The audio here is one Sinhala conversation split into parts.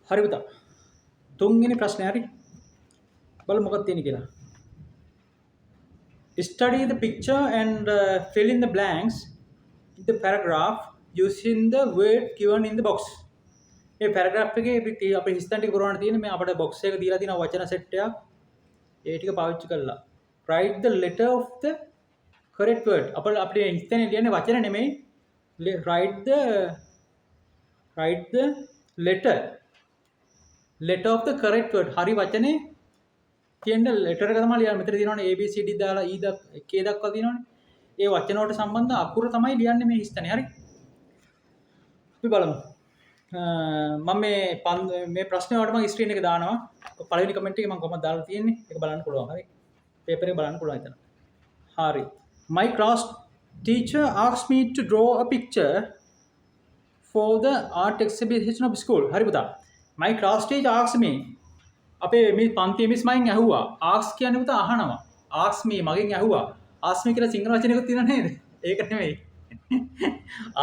හරි පුතා. තුන්වෙනි ප්‍රශ්නේ හරි. බලමු මොකක්ද තියෙන්නේ කියලා. Study the picture and fill in the blanks in the paragraph using the word given in the box. මේ paragraph එකේ අපි හිස්තැන් ටික පුරවන්න තියෙන්නේ මේ අපිට box එක දීලා තියෙන වචන set එකක්. ඒ ටික පාවිච්චි කරලා write the letter of the correct word. අපිට හිස්තැන් ලියන්නේ වචන නෙමෙයි. write the letter of the correct word. හරි වචනේ තියෙන letter එක තමයි ලියන්නේ. මෙතන තියෙනවනේ A B C D දාලා E K දක්වා තියෙනවනේ. ඒ වචන වලට සම්බන්ධ අකුර තමයි ලියන්නේ මේ හිස්තැනේ. හරි. අපි බලමු. මම මේ ප්‍රශ්නේ වලට මම ස්ක්‍රීන් එක දානවා. පළවෙනි කමෙන්ට් එකේ මම කොහමද දාලා තියෙන්නේ? ඒක බලන්න පුළුවන්. හරි. පේපර් එක බලන්න පුළුවන් එතන. හරි. My class teacher asked me to draw a picture for the art exhibition of school. හරි පුතා. My class teacher asked me. අපේ මේ පන්තියේ මිස් මගෙන් ඇහුවා. ask කියන්නේ පුතා අහනවා. ask me මගෙන් ඇහුවා. ask me කියලා සිංහල වචනයකුත් තියෙනව නේද? ඒක නෙමෙයි.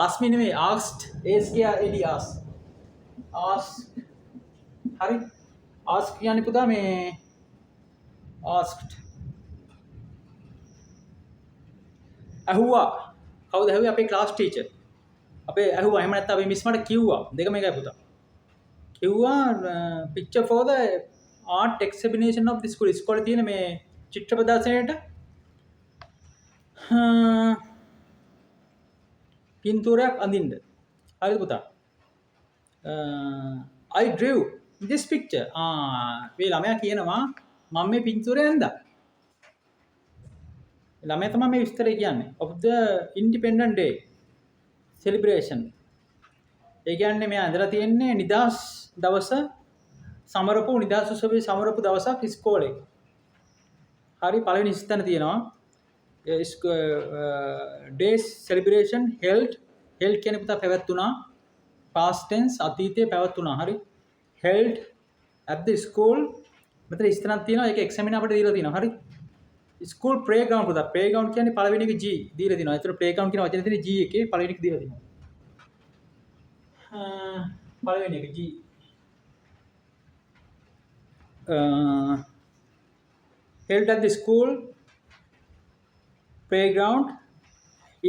ask me නෙමෙයි asked. as AD ask. ask. හරි. ask කියන්නේ පුතා මේ asked. ඇහුවා. කවුද ඇහුවේ? අපේ ක්ලාස් ටීචර්. අපේ ඇහුවා. එහෙම නැත්නම් අපේ මිස් මට කිව්වා. දෙකම එකයි පුතා. කිව්වා picture for the art exhibition of the school. ඉස්කෝලේ තියෙන මේ චිත්‍ර ප්‍රදර්ශනයට පින්තූරයක් අඳින්න. හරිද පුතා? I drew this picture. මේ ළමයා කියනවා මම මේ පින්තූරය ඇඳා. ළමයා තමයි මේ විස්තරය කියන්නේ. of the independent day celebration. ඒ කියන්නේ මෙයා ඇඳලා තියෙන්නේ නිදහස් දවස සමරපු නිදහස් උත්සවයේ සමරපු දවසක් ඉස්කෝලේ. හරි පළවෙනි ස්ථාන තියෙනවා. days celebration held කියන්නේ පුතා පැවැත්ුණා. past tense අතීතයේ පැවැත්ුණා. හරි. held at the school මෙතන ස්ථානක් තියෙනවා. ඒක එක්සැමින අපිට දීලා තියෙනවා. හරි. school playground පුතා. playground කියන්නේ පළවෙනි එක G දීලා තියෙනවා. ඒතර playground කියන වචනේ තියෙන G එකේ පළවෙනි එක දීලා තියෙනවා. පළවෙනි එක G held at the school playground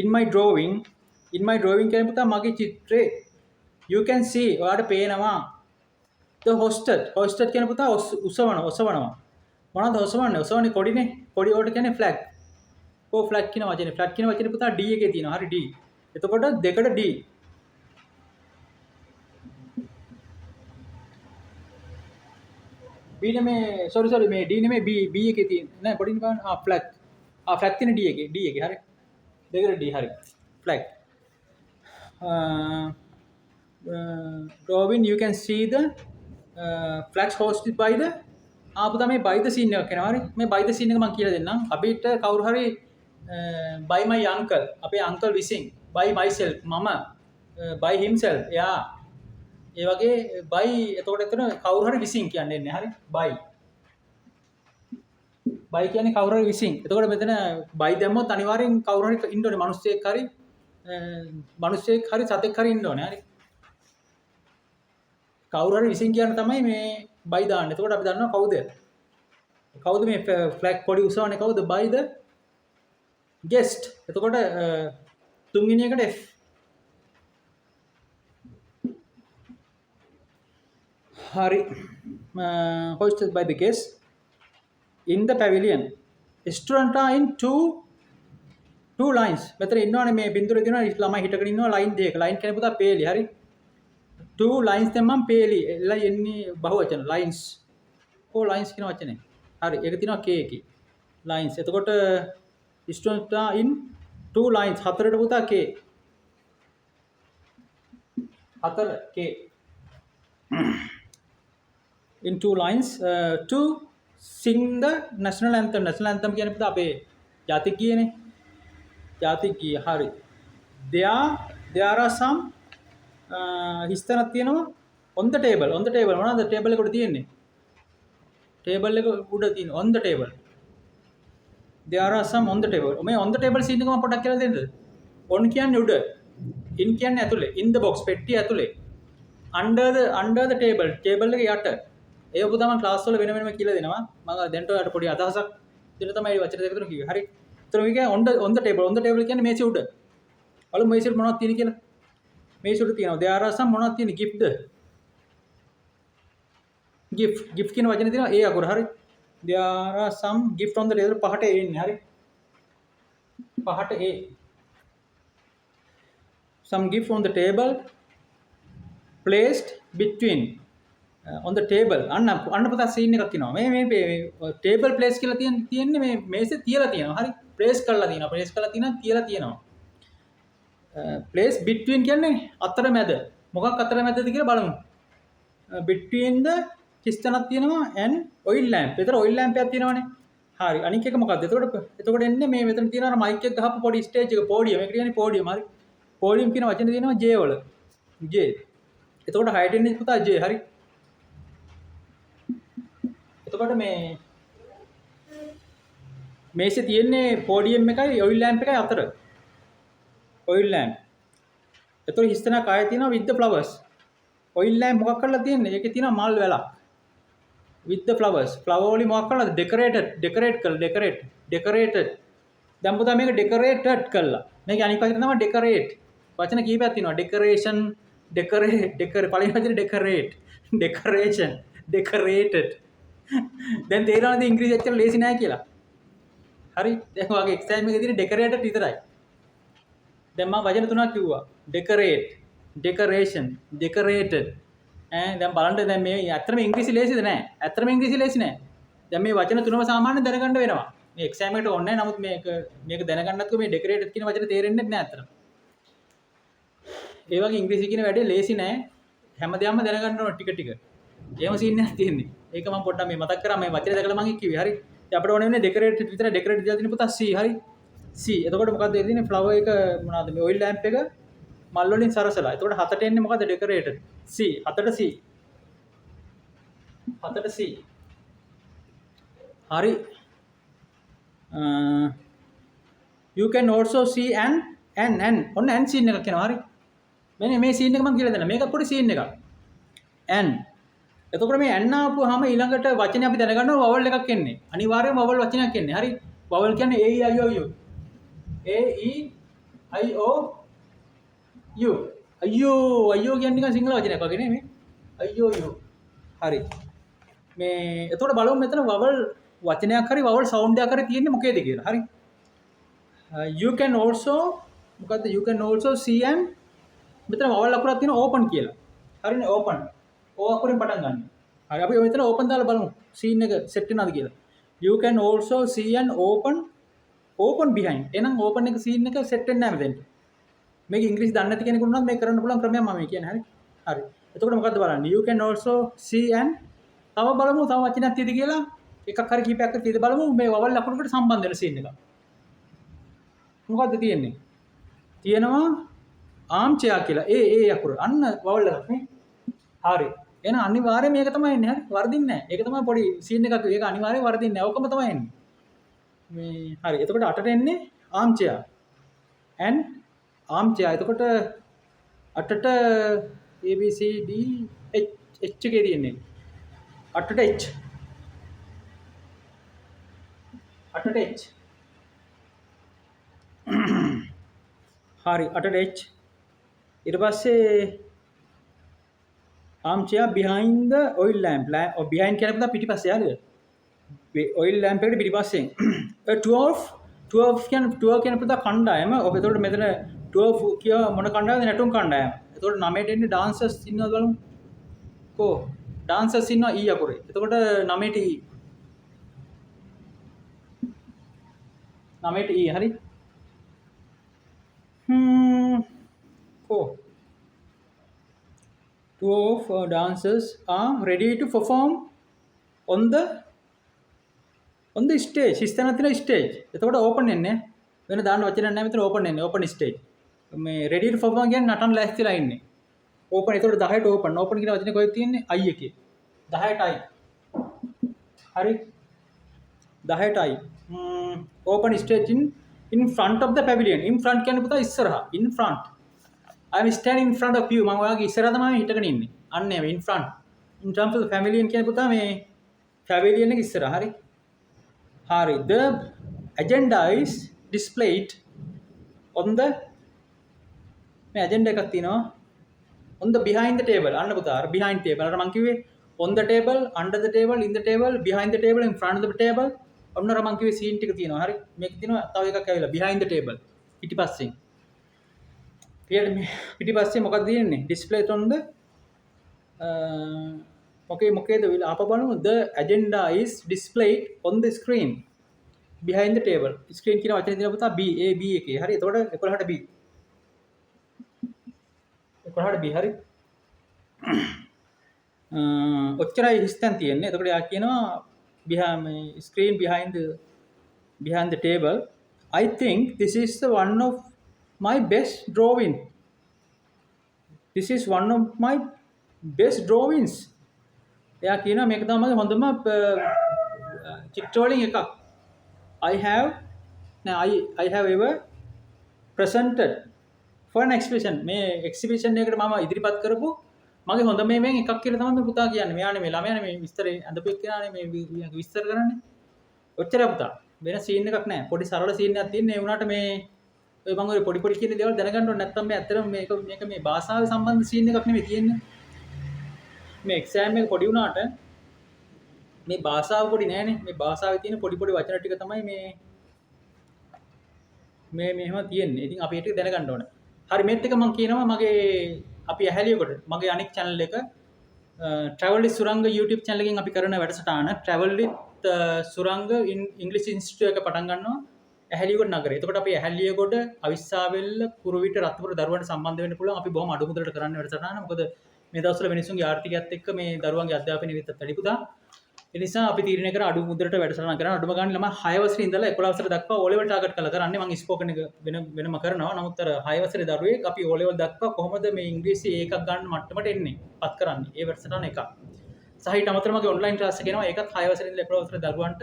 in my drawing කියන්නේ පුතා මගේ චිත්‍රේ you can see ඔයාලට පේනවා the hosted කියන පුතා ඔසවනවා මොනවද ඔසවන්නේ කොඩිනේ කොඩි වලට කියන්නේ flag flag කියන වචනේ පුතා D එකේ තියෙනවා හරි D එතකොට දෙකට D B නෙමේ sorry මේ D නෙමේ B එකේ තියෙන නෑ කොඩින් ගන්න flag flag තියෙන D එකේ හරි දෙකට D හරි flag drawing you can see the flags hosted by the පුතා මේ by the scene එකක් එනවා හරි මේ by the scene එක මම කියලා දෙන්නම් අපිට කවුරු හරි by my uncle අපේ uncle විසින් by myself මම by himself එයා ඒ වගේ by එතකොට එතන කවුරු හරි විසින් කියන්නේ නැහැ හරි by කියන්නේ කවුරු හරි විසින් එතකොට මෙතන by දැම්මොත් අනිවාර්යෙන් කවුරු හරි ඉන්න ඕනේ මිනිස්සෙක් හරි සතෙක් හරි ඉන්න ඕනේ හරි කවුරු හරි විසින් කියන තමයි මේ by දාන්න. එතකොට අපි දන්නවා කවුද මේ flag කොඩි උසවන්නේ කවුද? by the guest. එතකොට තුන්වෙනි එකට F. හරි. Hosted by the guest in the pavilion. Students are in two lines. මෙතන ඉන්නවනේ මේ බින්දුවේ දිනවා ළමයි හිටගෙන ඉන්නවා line දෙක. line කියන්නේ පුතා පේලි. හරි. two lines දැම්මම පේලි. එලා එන්නේ බහුවචන lines. lines කියන වචනේ. හරි. ඒක තියෙනවා K එකේ. lines. එතකොට students are in two lines. හතරට පුතා K. හතර K. in two lines to sing the national anthem කියන්නේ පුතා අපේ ජාතික ගීයනේ ජාතික ගීය හරි there are some හිස්තැනක් තියෙනවා on the table මොනවද table එක උඩ තියෙන්නේ table එක උඩ තියෙන on the table there are some on the table මේ on the table scene එක මම පොඩ්ඩක් කියලා දෙන්නද on කියන්නේ උඩ in කියන්නේ ඇතුලේ in the box පෙට්ටිය ඇතුලේ under the table එක යට ඒ ඔබ තමයි ක්ලාස් වල වෙන වෙනම කියලා දෙනවා මම දැන්ට ඔයාලට පොඩි අදහසක් දෙන්න තමයි වචන දෙක තුන කිව්වේ හරි එතන මේක on the table කියන්නේ මේසෙ උඩ බලමු මේසෙ මොනවද තියෙන්නේ කියලා මේසෙ උඩ තියෙනවා there are some මොනවද තියෙන්නේ gift කියන වචනේ තියෙනවා ඒ අකුර හරි there are some gift on the table පහට ඒ ඉන්නේ හරි පහට ඒ some gift on the table placed between on the table අන්න පුතා සීන් එකක් කියනවා මේ table place කියලා තියෙන්නේ මේ මේසෙ තියලා තියෙනවා හරි place කරලා තියෙනවා තියලා තියෙනවා place between කියන්නේ අතර මැද මොකක් අතර මැදද කියලා බලමු between the කිස්තනක් තියෙනවා and oil lamp. ඒතර oil lamp එකක් තියෙනවනේ. හරි. අනික එක මොකද්ද? එතකොට එන්නේ මේ මෙතන තියෙන අර මයික් එක ගහපු පොඩි ස්ටේජ් එක පෝඩියම්. ඒක කියන්නේ පෝඩියම්. හරි. පෝඩියම් කියන වචනේ තියෙනවා J වල. J. එතකොට height එන්නේ පුතා J. හරි. එතකොට මේසේ තියෙන්නේ පෝඩියම් එකයි oil lamp එකයි අතර. oil lamp. එතකොට හිස්තනක් ආයෙ තියෙනවා with the flowers. oil lamp මොකක් කරලා තියෙන්නේ? ඒකේ තියෙනවා මල් වැලක්. with the flowers flower වලින් මොකක් කරලාද decorated දැන් පුතා මේක decorated කළා මේක අනිත් පැත්තේ තමයි decorate වචන කීපයක් තියෙනවා decoration පළවෙනි වචනේ decoration decorated දැන් තේරෙනවද ඉංග්‍රීසි එච්චර ලේසි නෑ කියලා හරි දැන් ඔයගේ එක්සෑම් එකේ තියෙන decorated විතරයි දැන් මම වචන තුනක් කිව්වා decorate decoration decorated දැන් බලන්න දැන් මේ ඇත්තටම ඉංග්‍රීසි ලේසිද නෑ ඇත්තටම ඉංග්‍රීසි ලේසි නෑ දැන් මේ වචන තුනම සාමාන්‍යයෙන් දැනගන්න වෙනවා මේ එක්සෑම් එකට ඕනේ නෑ නමුත් මේක දැනගන්නත් මේ ඩෙකොරේටඩ් කියන වචනේ තේරෙන්නේ නැහැ ඇත්තටම ඒ වගේ ඉංග්‍රීසි කියන වැඩේ ලේසි නෑ හැමදේම දැනගන්න ඕන ටික එහෙම සීන් එකක් තියෙන්නේ ඒක මම පොඩ්ඩක් මේ මතක් කරා මේ වචනේ දැකලා මම කිව්වේ හරි ඉතින් අපිට ඕනේ වෙන්නේ ඩෙකොරේටඩ් විතර ඩෙකොරේටඩ් දාලා තියෙන පුතා C හරි C එතකොට මොකද්ද තියෙන්නේ ෆ්ලවර් එක මොනවාද මේ ඔයිල් ලැම්ප් එක මල් වලින් සරසලා. එතකොට හතට එන්නේ මොකද්ද decorated? C. හතට C. හරි. You can also see an ඔන්න an scene එකක් එනවා. හරි. මෙන්න මේ scene එක මම කියලා දෙන්න. මේක පොඩි scene එකක්. an. එතකොට මේ an ආපුවාම ඊළඟට වචනේ අපි දැනගන්නවා vowel එකක් එන්නේ. අනිවාර්යයෙන්ම vowel වචනයක් එන්නේ. හරි. vowel කියන්නේ A E I O U. A E I O U අයියෝ කියන්නේ නිකන් සිංහල වචනයක් වගේ නේ මේ අයියෝ හරි මේ එතකොට බලමු මෙතන vowel වචනයක් හරි vowel sound එකක් හරි තියෙන්නේ මොකේද කියලා හරි you can also මොකද්ද you can also see and මෙතන vowel අකුරක් තියෙනවා open කියලා හරිනේ open o අකුරෙන් පටන් ගන්න හරි අපි මෙතන open දාලා බලමු scene එක set වෙනවද කියලා you can also see and open behind එහෙනම් open එක scene එක set වෙන්නේ නැහැ මෙතෙන්ට මේක ඉංග්‍රීසි දන්නේ නැති කෙනෙකුට නම් මේක කරන්න පුළුවන් ක්‍රමයක් මම කියන්නේ හරි. හරි. එතකොට මොකද්ද බලන්න? You can also see and තව බලමු තව වචනයක් තියෙද කියලා එකක් හරි කීපයක් හරි තියෙද බලමු මේ vowel ලකුණකට සම්බන්ධ වෙන සීන් එක. මොකද්ද තියෙන්නේ? තියෙනවා arm chair කියලා. ඒ අකුර. අන්න vowel එකක් නේ. හරි. එහෙනම් අනිවාර්යයෙන් මේක තමයි එන්නේ හරි. වර්ධින්නේ නැහැ. ඒක තමයි පොඩි සීන් එකක්. ඒක අනිවාර්යයෙන් වර්ධින්නේ නැහැ. ඔකම තමයි එන්නේ. මේ හරි. එතකොට අටට එන්නේ arm chair. and arm chair එතකොට අටට A B C D H එකේ තියෙන්නේ අටට H හරි අටට H ඊට පස්සේ arm chair behind the oil lamp behind කියන්නේ පුතා පිටිපස්සේ යාළුවා oil lamp එකට පිටිපස්සෙන් 12 කියන පුතා කණ්ඩායම ඔබ එතකොට මෙතන 12 කිය මොන කණ්ඩායමද නැටුම් කණ්ඩායම. එතකොට 9ට එන්නේ dancers ඉන්නවද බලමු. කො dancers ඉන්නවා E අකුරේ. එතකොට 9ට E. 9ට E හරි. කො 12 dancers are ready to perform on the stage. හිස්තැන තියෙන stage. එතකොට open එන්නේ. වෙන දාන්න වචන නැහැ මෙතන open එන්නේ. open stage. මේ ready to perform කියන්නේ නටන්න ලෑස්තිලා ඉන්නේ. open එතකොට 10ට open කියන වචනේ කොහෙද තියෙන්නේ? I එකේ. 10ට I. හරි. 10ට I. open stage in front of the pavilion. in front කියන්නේ පුතා ඉස්සරහා. in front. I am standing in front of you. මම ඔයාගේ ඉස්සරහා තමයි හිටගෙන ඉන්නේ. අන්න in front in terms of the pavilion කියන පුතා මේ pavilion එක ඉස්සරහ හරි හරි the agenda is displayed on the මේ agenda එකක් තියෙනවා on the behind the table අන්න පුතා අර behind table අර මං කිව්වේ on the table under the table in the table behind the table in front of the table ඔන්න අර මං කිව්වේ scene ටික තියෙනවා හරි මේක තියෙනවා තව එකක් ඇවිල්ලා behind the table පිටිපස්සෙන් පිටිපස්සේ මොකක්ද තියෙන්නේ displayed on the මොකේද අප බලමු the agenda is displayed on the screen behind the table screen කියන වචනේ දෙනවා පුතා B A B එකේ හරි එතකොට 11ට B 11ට B හරි ඔච්චරයි හිස්තන් තියෙන්නේ එතකොට යා කියනවා behind screen behind the table I think this is the one of my best drawing this is one of my best drawings එයා කියනවා මේක තමයි මගේ හොඳම චිත්‍ර වලින් එකක් I have ever presented for an exhibition මේ exhibition එකකට මම ඉදිරිපත් කරපු මගේ හොඳම මේෙන් එකක් කියලා තමයි මේ පුතා කියන්නේ මෙයානේ මේ ළමයානේ මේ විස්තර අඳපු එක්කෙනානේ මේ විස්තර කරන්නේ ඔච්චරයි පුතා වෙන සීන් එකක් නැහැ පොඩි සරල සීන් එකක් තියෙන්නේ ඒ වුණාට මේ ඔය මම ඔය පොඩි කියන දේවල් දැනගන්න ඕනේ නැත්නම් මේ ඇත්තටම මේක මේ භාෂාවේ සම්බන්ධ සීන් එකක් නෙමෙයි තියෙන්නේ මේ එක්සෑම් එක පොඩි වුණාට මේ භාෂාව පොඩි නෑනේ මේ භාෂාවේ තියෙන පොඩි වචන ටික තමයි මේ මෙහෙම තියෙන්නේ. ඉතින් අපි ඒක දැනගන්න ඕනේ. හරි මේත් එක මම කියනවා මගේ අපි ඇහැලියකොට මගේ අනෙක් channel එක travel with Suranga YouTube channel එකෙන් අපි කරන වැඩසටහන travel with Suranga English Institute එක පටන් ගන්නවා ඇහැලියකොට නගරේ. එතකොට අපි ඇහැලියකොට අවිස්සාවෙල්ල කුරුවිට රත්නපුර දරුවන්ට සම්බන්ධ වෙන්න පුළුවන්. අපි බොහොම අඩු මුදලට කරන්න වැඩසටහන. මොකද මේ දවස්වල මිනිස්සුන්ගේ ආර්ථිකයත් එක්ක මේ දරුවන්ගේ අධ්‍යාපනය විතත් වැඩි පුතා. ඒ නිසා අපි තීරණය කරා අඩු මුදලට වැඩසටහන කරන්න. අඩුම ගානේ ළමයි 6 වසරේ ඉඳලා 11 වසර දක්වා O level ටාගට් කරලා කරන්නේ. මම ස්පෝකන් එක වෙනම කරනවා. නමුත් අර 6 වසරේ දරුවෙක් අපි O level දක්වා කොහොමද මේ ඉංග්‍රීසි ඒකක් ගන්න මට්ටමට එන්නේ? පත් කරන්නේ. ඒ වැඩසටහන එකක්. සහිත අමතරව මගේ ඔන්ලයින් ක්ලාස් එක එනවා. ඒකත් 6 වසරේ ඉඳලා 11 වසර දරුවන්ට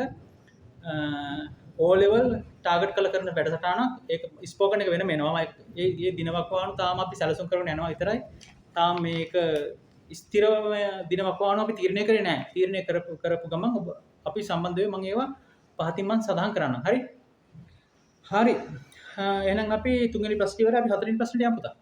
O level ටාගට් කරලා කරන වැඩසටහනක්. ඒක ස්පෝකන් එක වෙනම එනවා. මේ දිනවක් වහන තාම අපි සැලසුම් කරගෙන යනවා විතරයි. තාම මේක ස්ථිරව දිනවක් වහන අපි තීරණය කරේ නැහැ. තීරණය කරපු ගමන් අපි සම්බන්ධ වෙයි මම ඒවා පහතින් මම සඳහන් කරන්න. හරි. එහෙනම් අපි තුන්වෙනි ප්‍රශ්නේ ඉවරයි. අපි හතරවෙනි ප්‍රශ්නට යමු පුතා.